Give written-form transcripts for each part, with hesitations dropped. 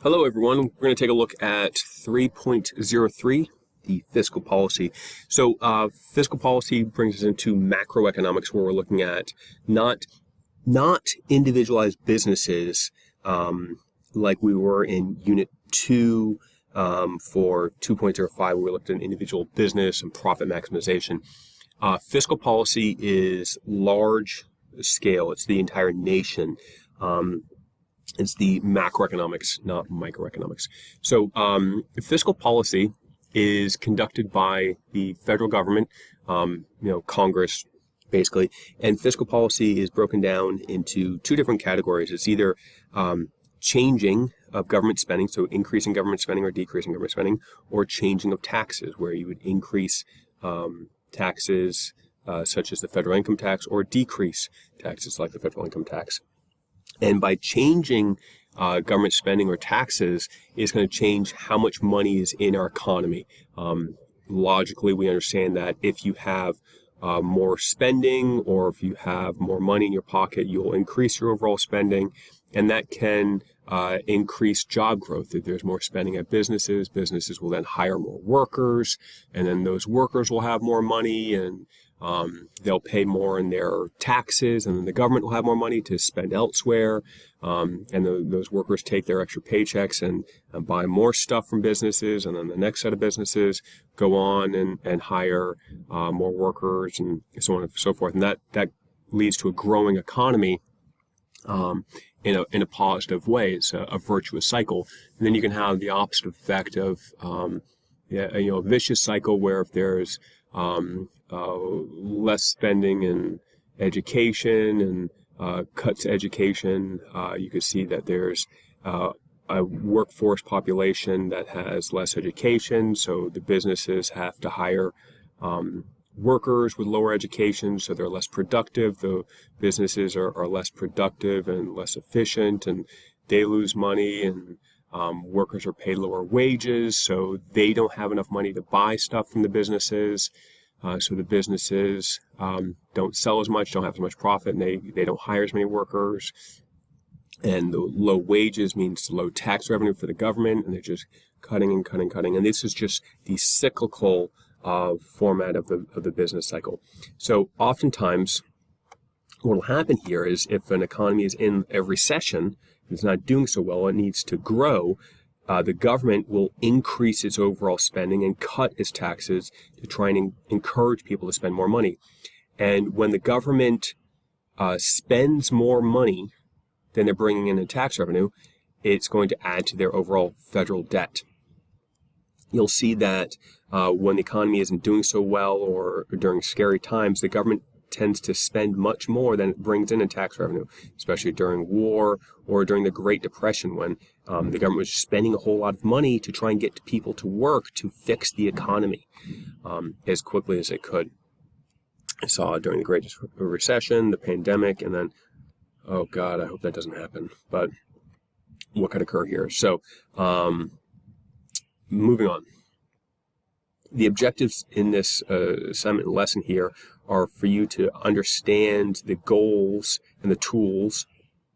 Hello everyone, we're going to take a look at 3.03, the fiscal policy. So fiscal policy brings us into macroeconomics, where we're looking at not individualized businesses like we were in Unit 2 for 2.05, where we looked at an individual business and profit maximization. Fiscal policy is large scale. It's the entire nation. It's the macroeconomics, not microeconomics. So fiscal policy is conducted by the federal government, Congress, basically. And fiscal policy is broken down into two different categories. It's either changing of government spending, so increasing government spending or decreasing government spending, or changing of taxes, where you would increase taxes such as the federal income tax, or decrease taxes like the federal income tax. And by changing government spending or taxes, it's going to change how much money is in our economy. Logically, we understand that if you have more spending, or if you have more money in your pocket, you'll increase your overall spending, and that can increase job growth. If there's more spending at businesses, businesses will then hire more workers, and then those workers will have more money, and they'll pay more in their taxes, and then the government will have more money to spend elsewhere. And those workers take their extra paychecks and buy more stuff from businesses, and then the next set of businesses go on and hire more workers, and so on and so forth. And that leads to a growing economy in a positive way. It's a virtuous cycle. And then you can have the opposite effect of a vicious cycle, where if there's less spending in education and cuts to education, you could see that there's a workforce population that has less education, so the businesses have to hire workers with lower education, so they're less productive. The businesses are less productive and less efficient, and they lose money, and workers are paid lower wages, so they don't have enough money to buy stuff from the businesses. So the businesses don't sell as much, don't have as much profit, and they don't hire as many workers. And the low wages means low tax revenue for the government, and they're just cutting and cutting and cutting. And this is just the cyclical format of the business cycle. So oftentimes what will happen here is, if an economy is in a recession, it's not doing so well, it needs to grow, the government will increase its overall spending and cut its taxes to try and encourage people to spend more money. And when the government spends more money than they're bringing in tax revenue, it's going to add to their overall federal debt. You'll see that when the economy isn't doing so well, or during scary times, the government tends to spend much more than it brings in tax revenue, especially during war or during the Great Depression, when the government was spending a whole lot of money to try and get people to work to fix the economy as quickly as it could. I saw during the Great Recession, the pandemic, and then, oh God, I hope that doesn't happen, but what could occur here? So moving on. The objectives in this assignment lesson here are for you to understand the goals and the tools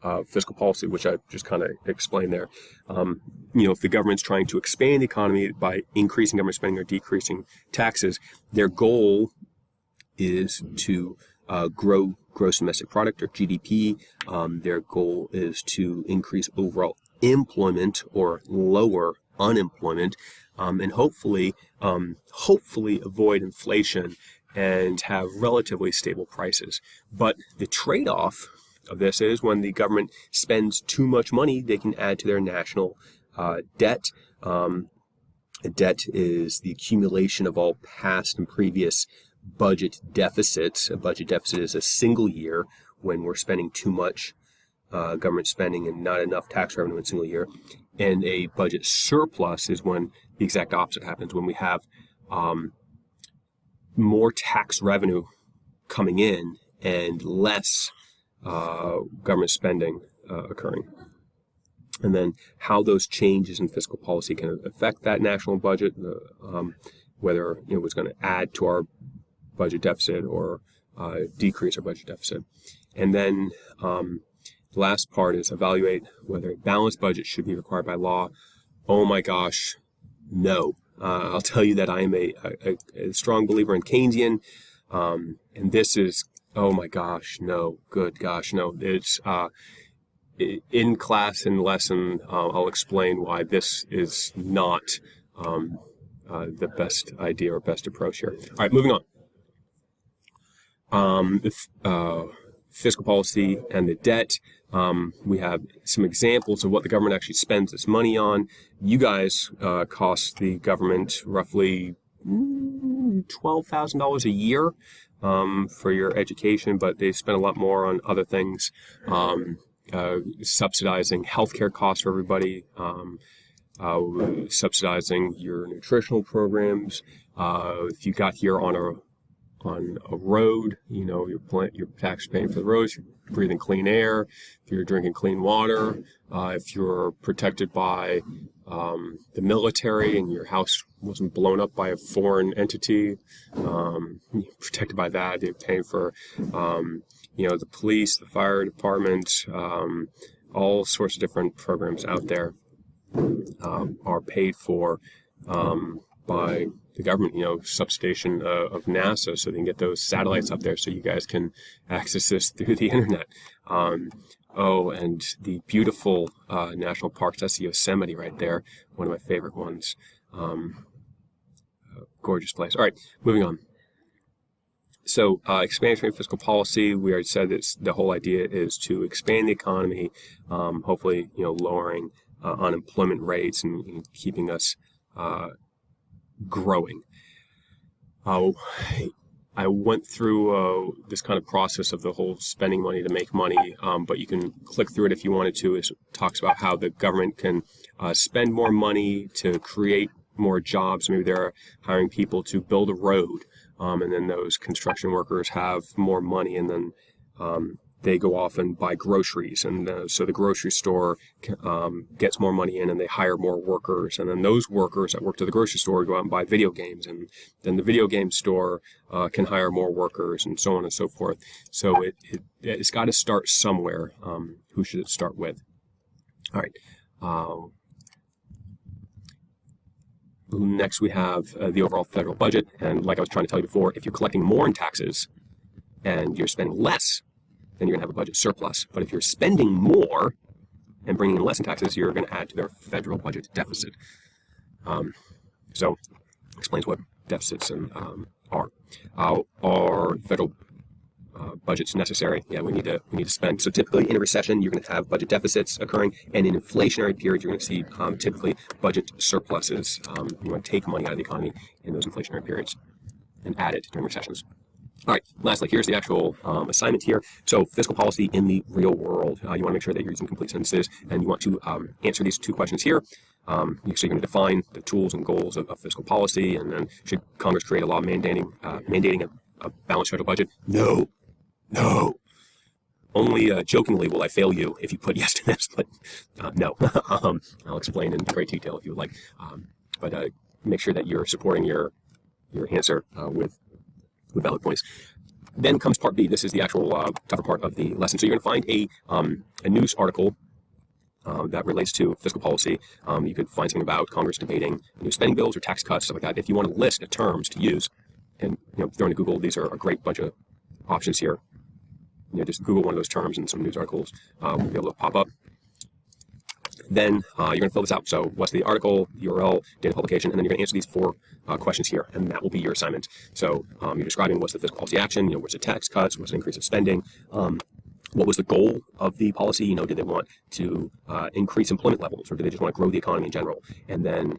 of fiscal policy, which I just kind of explained there. If the government's trying to expand the economy by increasing government spending or decreasing taxes, their goal is to grow gross domestic product, or GDP. Their goal is to increase overall employment or lower unemployment, and hopefully avoid inflation and have relatively stable prices. But the trade-off of this is, when the government spends too much money, they can add to their national debt. A debt is the accumulation of all past and previous budget deficits. A budget deficit is a single year when we're spending too much government spending and not enough tax revenue in a single year. And a budget surplus is when the exact opposite happens, when we have more tax revenue coming in and less government spending occurring. And then how those changes in fiscal policy can affect that national budget, whether it's going to add to our budget deficit or decrease our budget deficit. And then The last part is evaluate whether a balanced budget should be required by law. Oh my gosh, no. I'll tell you that I am a strong believer in Keynesian, and this is, oh my gosh, no, good gosh, no. It's in class and lesson, I'll explain why this is not the best idea or best approach here. All right, moving on. Fiscal policy and the debt. We have some examples of what the government actually spends its money on. You guys cost the government roughly $12,000 a year for your education, but they spend a lot more on other things, subsidizing healthcare costs for everybody, subsidizing your nutritional programs. If you got here on a road, you're tax paying for the roads, you're breathing clean air, if you're drinking clean water, if you're protected by the military and your house wasn't blown up by a foreign entity, protected by that, you're paying for, the police, the fire department, all sorts of different programs out there are paid for by the government, substation of NASA, so they can get those satellites up there so you guys can access this through the internet. And the beautiful national parks, that's the Yosemite right there, one of my favorite ones. Gorgeous place. All right, moving on. So expansionary fiscal policy, we already said that the whole idea is to expand the economy, hopefully, lowering unemployment rates and keeping us growing. I went through this kind of process of the whole spending money to make money, but you can click through it if you wanted to. It talks about how the government can spend more money to create more jobs. Maybe they're hiring people to build a road, and then those construction workers have more money, and then they go off and buy groceries, and so the grocery store gets more money in, and they hire more workers, and then those workers that work to the grocery store go out and buy video games, and then the video game store can hire more workers, and so on and so forth. So it's got to start somewhere. Who should it start with? All right. Next, we have the overall federal budget, and like I was trying to tell you before, if you're collecting more in taxes and you're spending less, then you're going to have a budget surplus. But if you're spending more and bringing in less in taxes, you're going to add to their federal budget deficit. So explains what deficits are. Are federal budgets necessary? Yeah, we need to spend. So typically in a recession, you're going to have budget deficits occurring, and in inflationary periods, you're going to see typically budget surpluses. You want to take money out of the economy in those inflationary periods and add it during recessions. All right, lastly, here's the actual assignment here. So fiscal policy in the real world. You want to make sure that you're using complete sentences, and you want to answer these two questions here. So you're going to define the tools and goals of fiscal policy, and then should Congress create a law mandating a balanced federal budget? No. Only jokingly will I fail you if you put yes to this, but no. I'll explain in great detail if you would like. But make sure that you're supporting your answer with valid points. Then comes part B. This is the actual tougher part of the lesson. So you're going to find a news article that relates to fiscal policy. You could find something about Congress debating new spending bills or tax cuts, stuff like that. If you want a list of terms to use, and throw into Google, these are a great bunch of options here. Just Google one of those terms and some news articles will be able to pop up. Then you're going to fill this out. So what's the article, URL, date of publication, and then you're going to answer these four questions here, and that will be your assignment. So you're describing what's the fiscal policy action, what's the tax cuts, what's the increase of spending, what was the goal of the policy, did they want to increase employment levels, or did they just want to grow the economy in general? And then,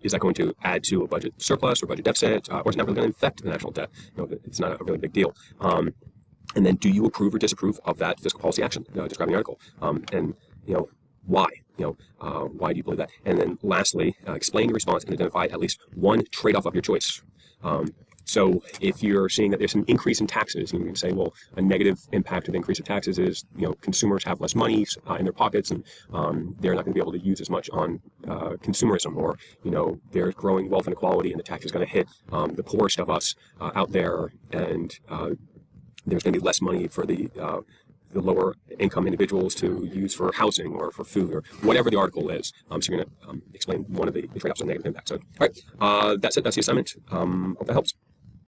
is that going to add to a budget surplus or budget deficit, or is it not really going to affect the national debt? It's not a really big deal. And then do you approve or disapprove of that fiscal policy action, describing the article? And, why? Why do you believe that? And then lastly, explain your response and identify at least one trade-off of your choice. So if you're seeing that there's an increase in taxes, you can say, well, a negative impact of the increase of taxes is, consumers have less money in their pockets, and they're not going to be able to use as much on consumerism, or, there's growing wealth inequality, and the tax is going to hit the poorest of us out there, and there's going to be less money for the the lower income individuals to use for housing or for food or whatever the article is. So you're going to explain one of the trade-offs and negative impact. So, all right, that's it. That's the assignment. Hope that helps.